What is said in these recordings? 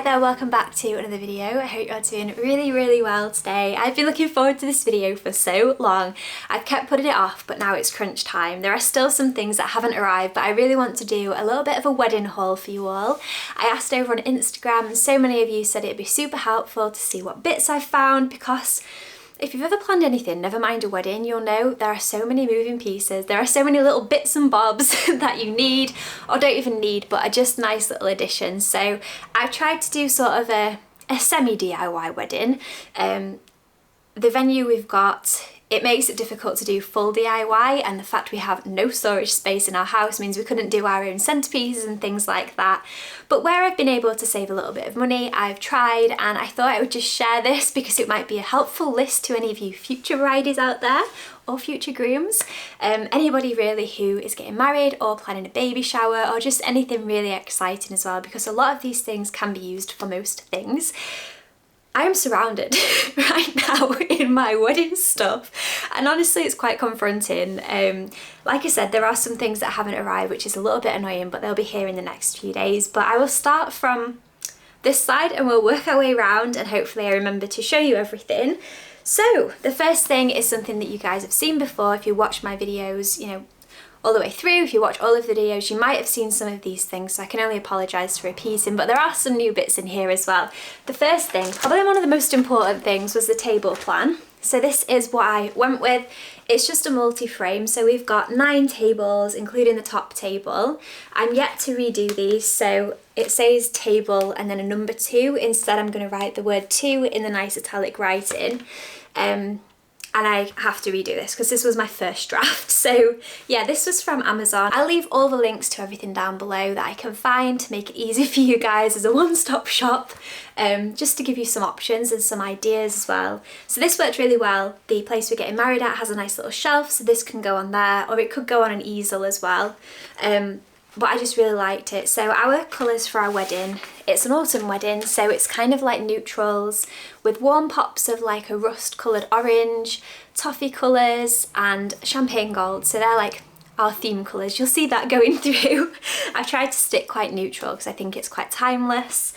Hi there, welcome back to another video. I hope you're doing really well today. I've been looking forward to this video for so long. I've kept putting it off, but now it's crunch time. There are still some things that haven't arrived, but I really want to do a little bit of a wedding haul for you all. I asked over on Instagram and so many of you said it'd be super helpful to see what bits I found, because if you've ever planned anything, never mind a wedding, you'll know there are so many moving pieces. There are so many little bits and bobs that you need, or don't even need, but are just nice little additions. So I've tried to do sort of a semi-DIY wedding. The venue we've got, it makes it difficult to do full DIY, and the fact we have no storage space in our house means we couldn't do our own centerpieces and things like that. But where I've been able to save a little bit of money, I've tried, and I thought I would just share this because it might be a helpful list to any of you future brides out there or future grooms. Anybody really who is getting married or planning a baby shower or just anything really exciting as well, because a lot of these things can be used for most things. I am surrounded right now in my wedding stuff, and honestly it's quite confronting. Like I said, there are some things that haven't arrived, which is a little bit annoying, but they'll be here in the next few days. But I will start from this side and we'll work our way around, and hopefully I remember to show you everything. So the first thing is something that you guys have seen before if you watch my videos, you know, all the way through. If you watch all of the videos, you might have seen some of these things, so I can only apologise for repeating, but there are some new bits in here as well. The first thing, probably one of the most important things, was the table plan. So this is what I went with. It's just a multi-frame, so we've got 9 tables, including the top table. I'm yet to redo these, so it says table and then a number 2. Instead, I'm going to write the word 2 in the nice italic writing. And I have to redo this because this was my first draft. So yeah, this was from Amazon. I'll leave all the links to everything down below that I can find to make it easy for you guys as a one-stop shop, just to give you some options and some ideas as well. So this worked really well. The place we're getting married at has a nice little shelf, so this can go on there, or it could go on an easel as well. But I just really liked it. So our colours for our wedding, it's an autumn wedding, so it's kind of like neutrals with warm pops of like a rust coloured orange, toffee colours and champagne gold. So they're like our theme colours. You'll see that going through. I tried to stick quite neutral because I think it's quite timeless.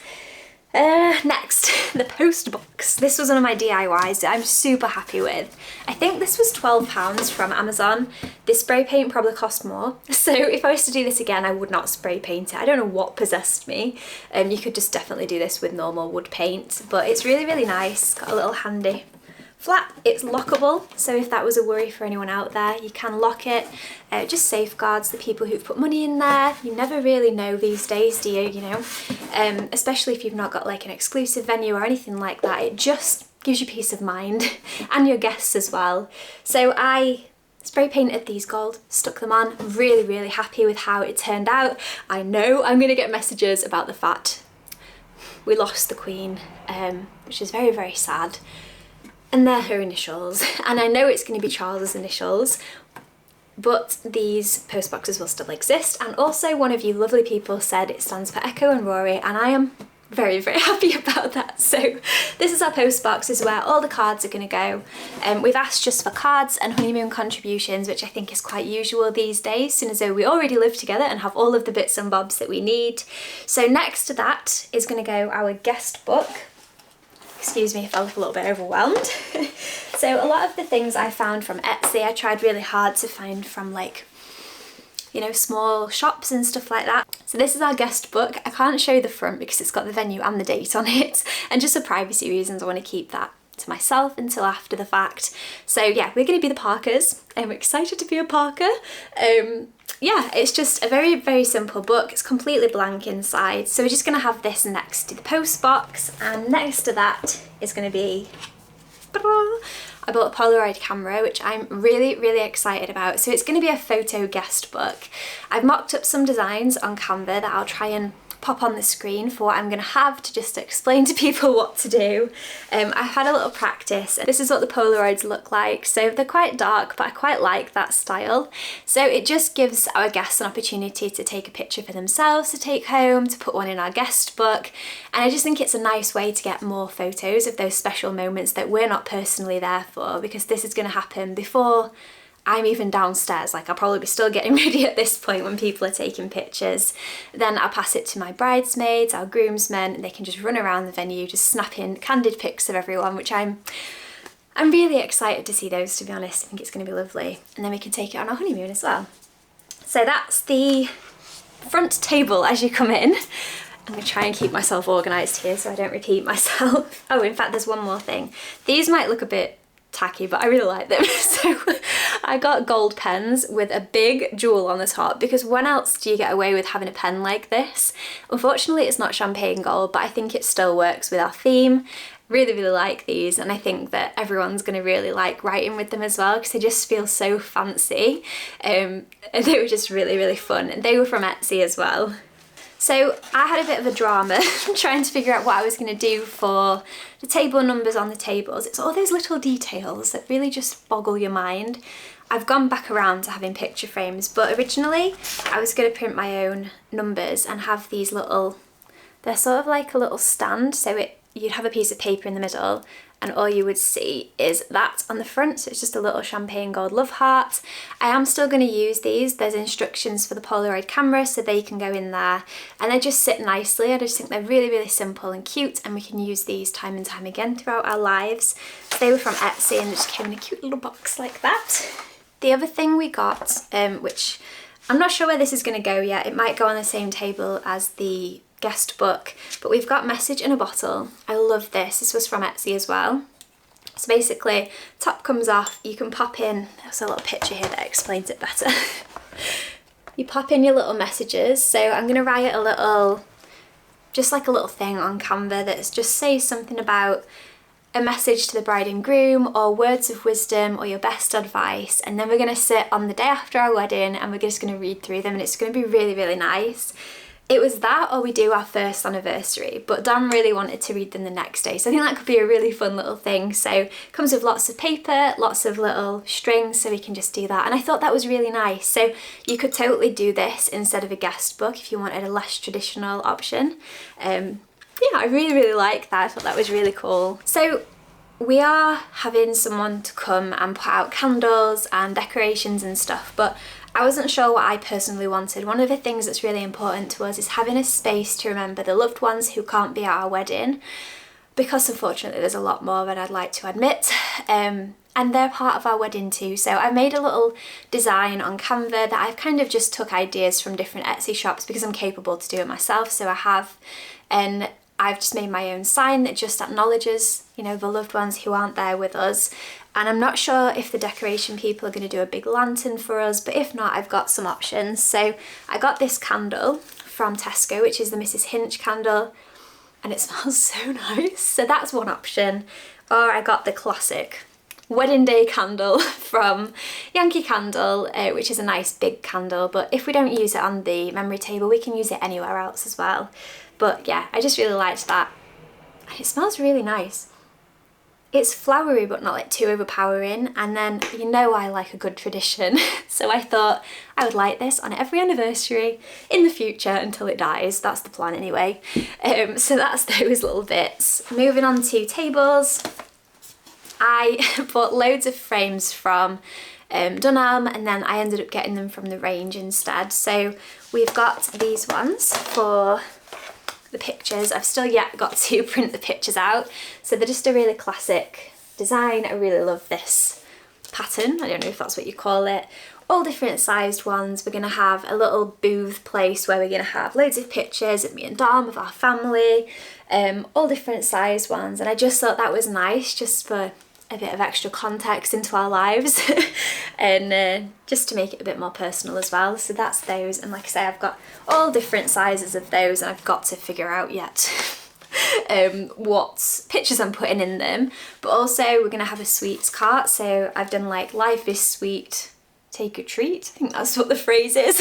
Next, the post box. This was one of my DIYs that I'm super happy with. I think this was £12 from Amazon. This spray paint probably cost more. So if I was to do this again, I would not spray paint it. I don't know what possessed me. You could just definitely do this with normal wood paint, but it's really nice. Got a little handy flap. It's lockable, so if that was a worry for anyone out there, you can lock it. It just safeguards the people who've put money in there. You never really know these days, do you? You know, especially if you've not got like an exclusive venue or anything like that. It just gives you peace of mind and your guests as well. So I spray painted these gold, stuck them on. Really happy with how it turned out. I know I'm gonna get messages about the fact we lost the Queen, which is very sad. And they're her initials, and I know it's going to be Charles's initials, but these post boxes will still exist. And also one of you lovely people said it stands for Echo and Rory, and I am very happy about that. So this is our post box. This is where all the cards are going to go. We've asked just for cards and honeymoon contributions, which I think is quite usual these days, soon as though we already live together and have all of the bits and bobs that we need. So next to that is going to go our guest book. Excuse me if I look a little bit overwhelmed. So a lot of the things I found from Etsy, I tried really hard to find from like, you know, small shops and stuff like that. So this is our guest book. I can't show the front because it's got the venue and the date on it, and just for privacy reasons I want to keep that to myself until after the fact. So yeah, we're going to be the Parkers. I'm excited to be a Parker. Yeah, it's just a very simple book. It's completely blank inside. So we're just going to have this next to the post box, and next to that is going to be, I bought a Polaroid camera, which I'm really excited about. So it's going to be a photo guest book. I've mocked up some designs on Canva that I'll try and pop on the screen for what I'm going to have to just explain to people what to do. I've had a little practice. This is what the Polaroids look like. So they're quite dark, but I quite like that style. So it just gives our guests an opportunity to take a picture for themselves to take home, to put one in our guest book. And I just think it's a nice way to get more photos of those special moments that we're not personally there for, because this is going to happen before I'm even downstairs, like I'll probably be still getting ready at this point when people are taking pictures. Then I'll pass it to my bridesmaids, our groomsmen, and they can just run around the venue just snapping candid pics of everyone, which I'm really excited to see those, to be honest. I think it's going to be lovely. And then we can take it on our honeymoon as well. So that's the front table as you come in. I'm going to try and keep myself organised here so I don't repeat myself. Oh, in fact, there's one more thing. These might look a bit tacky, but I really like them. So I got gold pens with a big jewel on the top, because when else do you get away with having a pen like this? Unfortunately, it's not champagne gold, but I think it still works with our theme. Really, really like these, and I think that everyone's going to really like writing with them as well, because they just feel so fancy. And they were just really, really fun, and they were from Etsy as well. So I had a bit of a drama trying to figure out what I was going to do for the table numbers on the tables. It's all those little details that really just boggle your mind. I've gone back around to having picture frames, but originally I was going to print my own numbers and have these little, they're sort of like a little stand, so you'd have a piece of paper in the middle and all you would see is that on the front, so it's just a little champagne gold love heart. I am still going to use these. There's instructions for the Polaroid camera, so they can go in there, and they just sit nicely. I just think they're really, really simple and cute, and we can use these time and time again throughout our lives. So they were from Etsy and they just came in a cute little box like that. The other thing we got, which I'm not sure where this is going to go yet, it might go on the same table as the guest book, but we've got Message in a Bottle. I love this. This was from Etsy as well. So basically, top comes off, you can pop in, there's a little picture here that explains it better. You pop in your little messages. So I'm going to write a little, just like a little thing on Canva that just says something about a message to the bride and groom, or words of wisdom, or your best advice, and then we're going to sit on the day after our wedding and we're just going to read through them, and it's going to be really, really nice. It was that, or we do our first anniversary, but Dan really wanted to read them the next day, so I think that could be a really fun little thing. So it comes with lots of paper, lots of little strings, so we can just do that, and I thought that was really nice. So you could totally do this instead of a guest book if you wanted a less traditional option. Yeah, I really, really like that. I thought that was really cool. So we are having someone to come and put out candles and decorations and stuff, but I wasn't sure what I personally wanted. One of the things that's really important to us is having a space to remember the loved ones who can't be at our wedding, because unfortunately there's a lot more than I'd like to admit, and they're part of our wedding too. So I made a little design on Canva that I've kind of just took ideas from different Etsy shops because I'm capable to do it myself, so I have, and I've just made my own sign that just acknowledges, you know, the loved ones who aren't there with us. And I'm not sure if the decoration people are going to do a big lantern for us, but if not, I've got some options. So I got this candle from Tesco, which is the Mrs. Hinch candle, and it smells so nice. So that's one option. Or I got the classic wedding day candle from Yankee Candle, which is a nice big candle, but if we don't use it on the memory table, we can use it anywhere else as well. But yeah, I just really liked that. And it smells really nice. It's flowery but not like too overpowering, and then you know I like a good tradition, so I thought I would light this on every anniversary in the future until it dies. That's the plan anyway. So that's those little bits. Moving on to tables. I bought loads of frames from Dunelm, and then I ended up getting them from the range instead. So we've got these ones for the pictures. I've still yet got to print the pictures out, so they're just a really classic design. I really love this pattern. I don't know if that's what you call it. All different sized ones. We're going to have a little booth place where we're going to have loads of pictures of me and Dom, of our family, all different sized ones, and I just thought that was nice just for a bit of extra context into our lives and just to make it a bit more personal as well. So that's those, and like I say, I've got all different sizes of those, and I've got to figure out yet what pictures I'm putting in them. But also we're going to have a sweets cart, so I've done like life is sweet, take a treat, I think that's what the phrase is.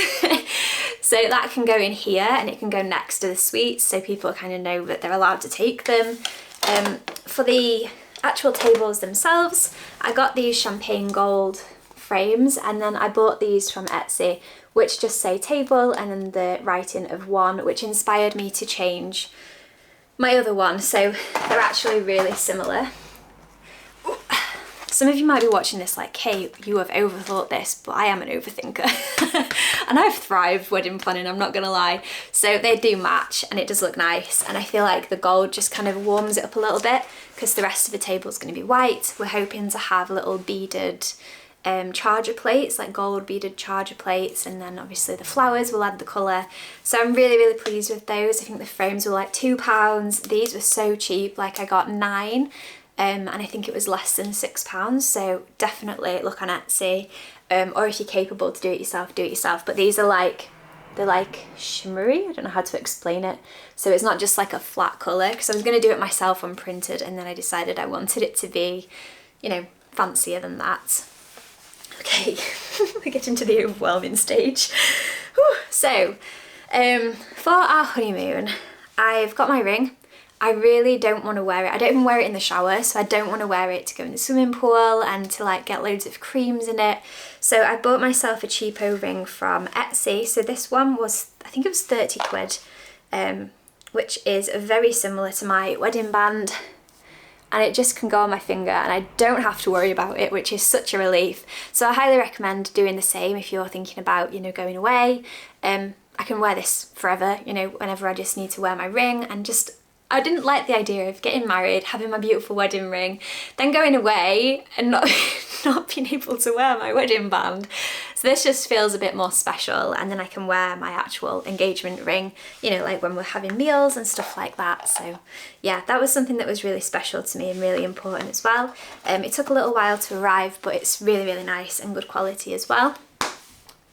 So that can go in here and it can go next to the sweets, so people kind of know that they're allowed to take them. For the actual tables themselves, I got these champagne gold frames, and then I bought these from Etsy, which just say table and then the writing of one, which inspired me to change my other one. So they're actually really similar. Some of you might be watching this like, Kate, you have overthought this, but I am an overthinker. And I've thrived wedding planning, I'm not gonna lie. So they do match and it does look nice. And I feel like the gold just kind of warms it up a little bit because the rest of the table is gonna be white. We're hoping to have little beaded charger plates, like gold beaded charger plates, and then obviously the flowers will add the colour. So I'm really, really pleased with those. I think the frames were like £2. These were so cheap, like I got 9. And I think it was less than £6, so definitely look on Etsy, or if you're capable to do it yourself, but these are like, they're like shimmery, I don't know how to explain it, so it's not just like a flat colour, because I was going to do it myself unprinted and then I decided I wanted it to be, you know, fancier than that. Okay, we're getting to the overwhelming stage. Whew. So, for our honeymoon, I've got my ring. I really don't want to wear it. I don't even wear it in the shower, so I don't want to wear it to go in the swimming pool and to like get loads of creams in it. So I bought myself a cheapo ring from Etsy. So this one was, I think it was 30 quid, which is very similar to my wedding band. And it just can go on my finger and I don't have to worry about it, which is such a relief. So I highly recommend doing the same if you're thinking about, you know, going away. I can wear this forever, you know, whenever I just need to wear my ring, and just, I didn't like the idea of getting married, having my beautiful wedding ring, then going away and not being able to wear my wedding band. So this just feels a bit more special, and then I can wear my actual engagement ring, you know, like when we're having meals and stuff like that. So yeah, that was something that was really special to me and really important as well. It took a little while to arrive, but it's really, really nice and good quality as well.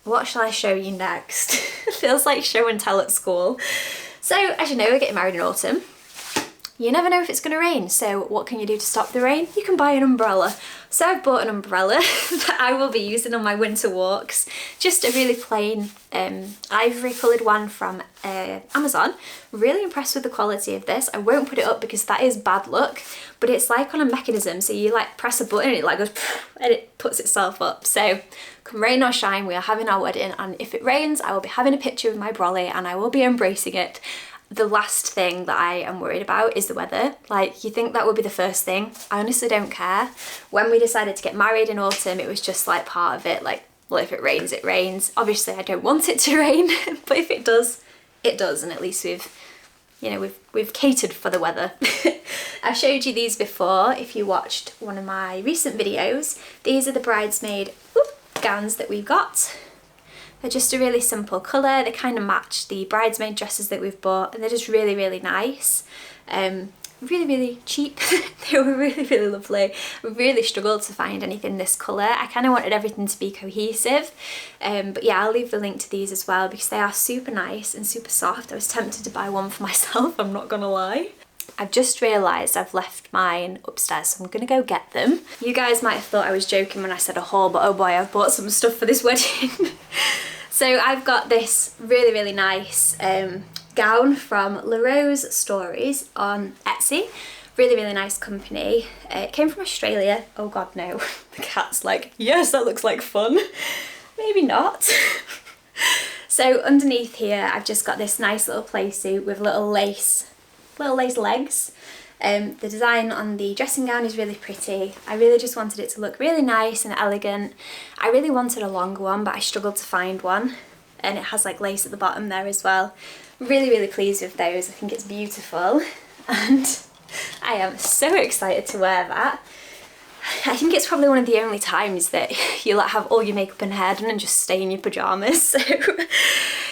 What shall I show you next? It feels like show and tell at school. So as you know, we're getting married in autumn. You never know if it's going to rain, so what can you do to stop the rain? You can buy an umbrella. So I've bought an umbrella that I will be using on my winter walks. Just a really plain ivory coloured one from Amazon. Really impressed with the quality of this. I won't put it up because that is bad luck, but it's like on a mechanism, so you like press a button and it like goes and it puts itself up. So come rain or shine, we are having our wedding, and if it rains, I will be having a picture of my brolly and I will be embracing it. The last thing that I am worried about is the weather. Like, you think that would be the first thing. I honestly don't care. When we decided to get married in autumn, it was just like part of it. Like, well, if it rains, it rains. Obviously, I don't want it to rain, but if it does, it does. And at least we've, you know, we've catered for the weather. I've showed you these before if you watched one of my recent videos. These are the bridesmaid gowns that we've got. They're just a really simple colour. They kind of match the bridesmaid dresses that we've bought, and they're just really, really nice. Really, really cheap. They were really, really lovely. I really struggled to find anything this colour. I kind of wanted everything to be cohesive. But yeah, I'll leave the link to these as well because they are super nice and super soft. I was tempted to buy one for myself, I'm not gonna lie. I've just realised I've left mine upstairs, so I'm gonna go get them. You guys might have thought I was joking when I said a haul, but oh boy, I've bought some stuff for this wedding. So I've got this really, really nice gown from La Rose Stories on Etsy. Really, really nice company. It came from Australia. Oh God, no. The cat's like, yes, that looks like fun. Maybe not. So underneath here, I've just got this nice little playsuit with little lace legs. The design on the dressing gown is really pretty. I really just wanted it to look really nice and elegant. I really wanted a longer one, but I struggled to find one. And it has like lace at the bottom there as well. Really, really pleased with those. I think it's beautiful. And I am so excited to wear that. I think it's probably one of the only times that you like have all your makeup and hair done and just stay in your pyjamas. So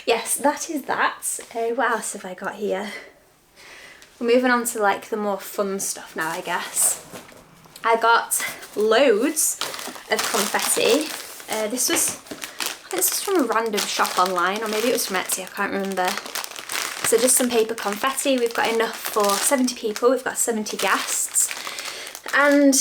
yes, that is that. What else have I got here? We're moving on to like the more fun stuff now, I guess. I got loads of confetti. This was from a random shop online, or maybe it was from Etsy, I can't remember. So just some paper confetti. We've got enough for 70 people, we've got 70 guests. And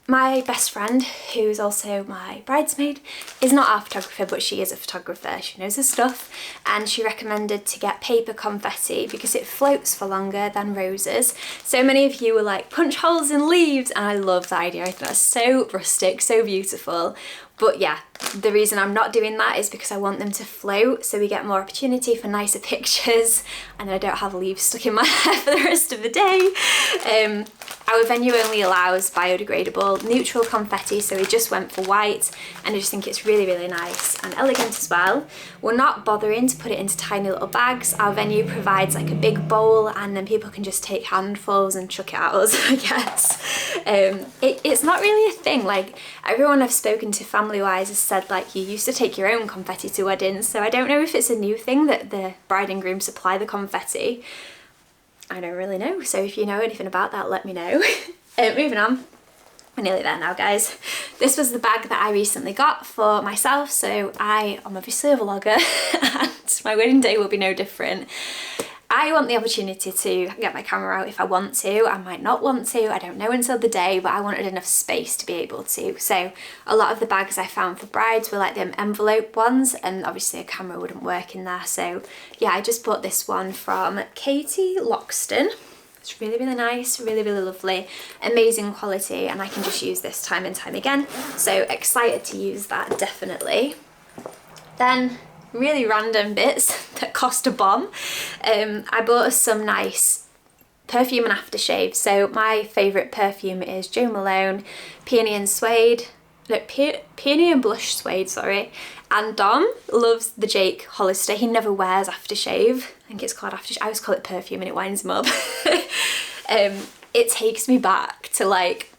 my best friend, who's also my bridesmaid, is not our photographer, but she is a photographer. She knows her stuff, and she recommended to get paper confetti because it floats for longer than roses. So many of you were like, punch holes in leaves, and I love that idea. I think that's so rustic, so beautiful. But yeah, the reason I'm not doing that is because I want them to float so we get more opportunity for nicer pictures and I don't have leaves stuck in my hair for the rest of the day. Our venue only allows biodegradable neutral confetti, so we just went for white, and I just think it's really, really nice and elegant as well. We're not bothering to put it into tiny little bags. Our venue provides like a big bowl and then people can just take handfuls and chuck it at us, I guess. It's not really a thing. Like, everyone I've spoken to family-wise has said like you used to take your own confetti to weddings, so I don't know if it's a new thing that the bride and groom supply the confetti. I don't really know, so if you know anything about that, let me know. Moving on. We're nearly there now, guys. This was the bag that I recently got for myself, so I am obviously a vlogger and my wedding day will be no different. I want the opportunity to get my camera out if I want to. I might not want to, I don't know until the day, but I wanted enough space to be able to. So a lot of the bags I found for brides were like the envelope ones, and obviously a camera wouldn't work in there. So yeah, I just bought this one from Katie Loxton. It's really, really nice, really, really lovely, amazing quality, and I can just use this time and time again. So excited to use that, definitely. Then really random bits that cost a bomb. I bought us some nice perfume and aftershave. So my favourite perfume is Jo Malone, Peony and Suede, no, Peony and Blush Suede, sorry. And Dom loves the Jake Hollister. He never wears aftershave. I think it's called aftershave. I always call it perfume and it winds him up. It takes me back to like,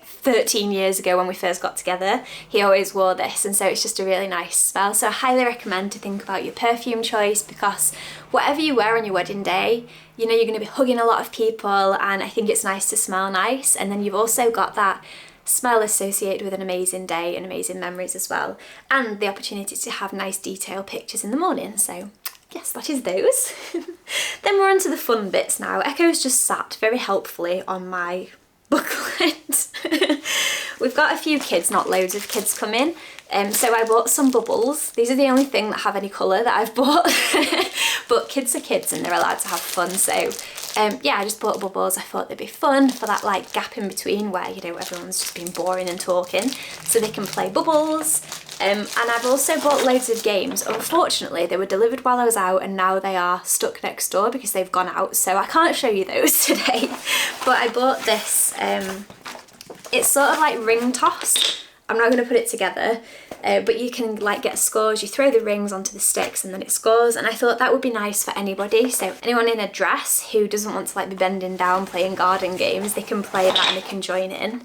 13 years ago when we first got together. He always wore this, and so it's just a really nice smell. So I highly recommend to think about your perfume choice, because whatever you wear on your wedding day, you know you're going to be hugging a lot of people, and I think it's nice to smell nice. And then you've also got that smell associated with an amazing day and amazing memories as well, and the opportunity to have nice detailed pictures in the morning. So yes, that is those. Then we're on to the fun bits now. Echo's just sat very helpfully on my booklet. We've got a few kids, not loads of kids coming, so I bought some bubbles. These are the only thing that have any colour that I've bought, but kids are kids and they're allowed to have fun. So yeah, I just bought bubbles. I thought they'd be fun for that like gap in between where, you know, everyone's just been boring and talking, so they can play bubbles. And I've also bought loads of games. Unfortunately, they were delivered while I was out and now they are stuck next door because they've gone out, so I can't show you those today. But I bought this, it's sort of like ring toss. I'm not going to put it together, but you can like get scores. You throw the rings onto the sticks and then it scores, and I thought that would be nice for anybody. So anyone in a dress who doesn't want to like be bending down playing garden games, they can play that and they can join in.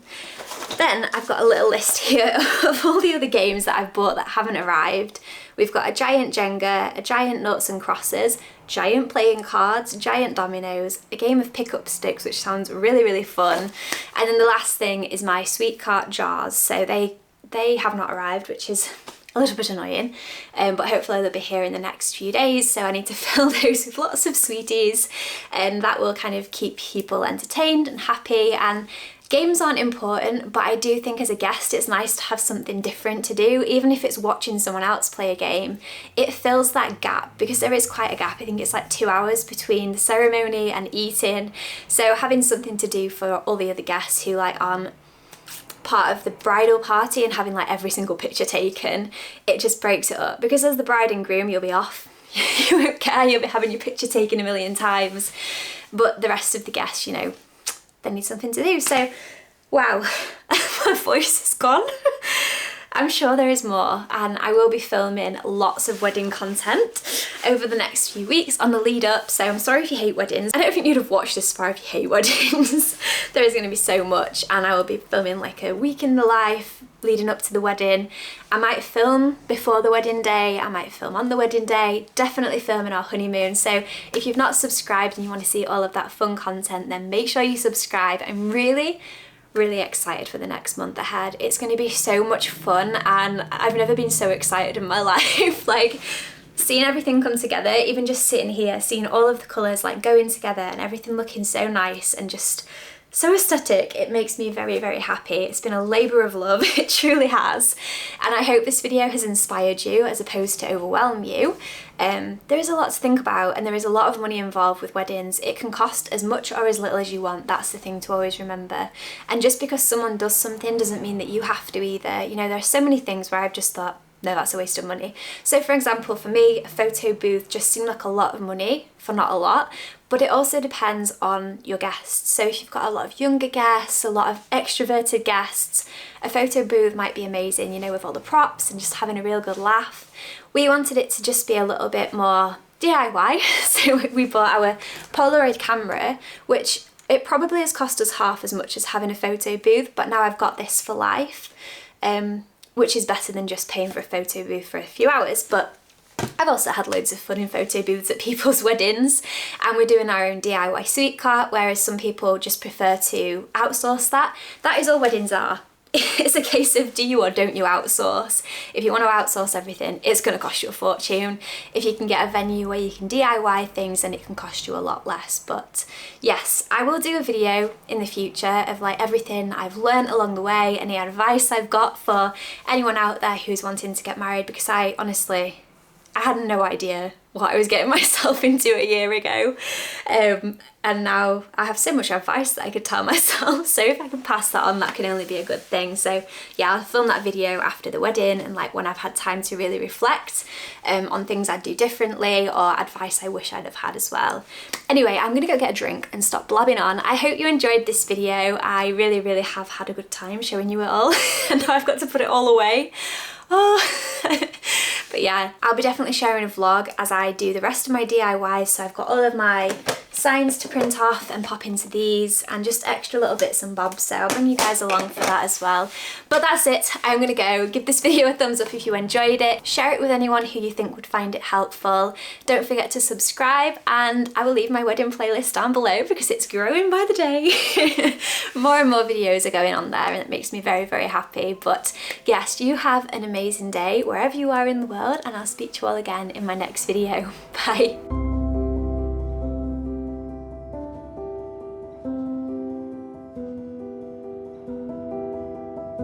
Then I've got a little list here of all the other games that I've bought that haven't arrived. We've got a giant Jenga, a giant noughts and crosses, giant playing cards, giant dominoes, a game of pick-up sticks, which sounds really, really fun. And then the last thing is my sweet cart jars. So they have not arrived, which is a little bit annoying, but hopefully they'll be here in the next few days. So I need to fill those with lots of sweeties, and that will kind of keep people entertained and happy. And games aren't important, but I do think as a guest it's nice to have something different to do. Even if it's watching someone else play a game, it fills that gap, because there is quite a gap. I think it's like 2 hours between the ceremony and eating. So having something to do for all the other guests who like aren't part of the bridal party and having like every single picture taken, it just breaks it up. Because as the bride and groom, you'll be off. You won't care, you'll be having your picture taken a million times. But the rest of the guests, you know, they need something to do. So wow, my voice is gone. I'm sure there is more, and I will be filming lots of wedding content over the next few weeks on the lead up. So I'm sorry if you hate weddings. I don't think you'd have watched this far if you hate weddings. There is going to be so much, and I will be filming like a week in the life leading up to the wedding. I might film before the wedding day, I might film on the wedding day, definitely filming our honeymoon. So if you've not subscribed and you want to see all of that fun content, then make sure you subscribe. I'm really excited for the next month ahead. It's going to be so much fun, and I've never been so excited in my life. Like, seeing everything come together, even just sitting here, seeing all of the colours like going together and everything looking so nice and just so aesthetic. It makes me very, very happy. It's been a labour of love, it truly has. And I hope this video has inspired you as opposed to overwhelm you. There is a lot to think about, and there is a lot of money involved with weddings. It can cost as much or as little as you want. That's the thing to always remember. And just because someone does something doesn't mean that you have to either. You know, there are so many things where I've just thought, no, that's a waste of money. So for example, for me, a photo booth just seemed like a lot of money for not a lot, but it also depends on your guests. So if you've got a lot of younger guests, a lot of extroverted guests, a photo booth might be amazing, you know, with all the props and just having a real good laugh. We wanted it to just be a little bit more DIY, so we bought our Polaroid camera, which it probably has cost us half as much as having a photo booth, but now I've got this for life. Which is better than just paying for a photo booth for a few hours. But I've also had loads of fun in photo booths at people's weddings, and we're doing our own DIY sweet cart, whereas some people just prefer to outsource that. That is all weddings are. It's a case of do you or don't you outsource. If you want to outsource everything, it's going to cost you a fortune. If you can get a venue where you can DIY things, then it can cost you a lot less. But yes, I will do a video in the future of like everything I've learned along the way, any advice I've got for anyone out there who's wanting to get married, because I had no idea what I was getting myself into a year ago. And now I have so much advice that I could tell myself, so if I can pass that on, that can only be a good thing. So yeah, I'll film that video after the wedding and like when I've had time to really reflect on things I'd do differently or advice I wish I'd have had as well. Anyway, I'm gonna go get a drink and stop blabbing on. I hope you enjoyed this video. I really, really have had a good time showing you it all and now I've got to put it all away. Oh. But yeah, I'll be definitely sharing a vlog as I do the rest of my DIYs. So I've got all of my signs to print off and pop into these and just extra little bits and bobs, so I'll bring you guys along for that as well. But that's it, I'm gonna go. Give this video a thumbs up if you enjoyed it, share it with anyone who you think would find it helpful, don't forget to subscribe, and I will leave my wedding playlist down below because it's growing by the day. More and more videos are going on there and it makes me very, very happy. But yes, you have an amazing day wherever you are in the world, and I'll speak to you all again in my next video. Bye.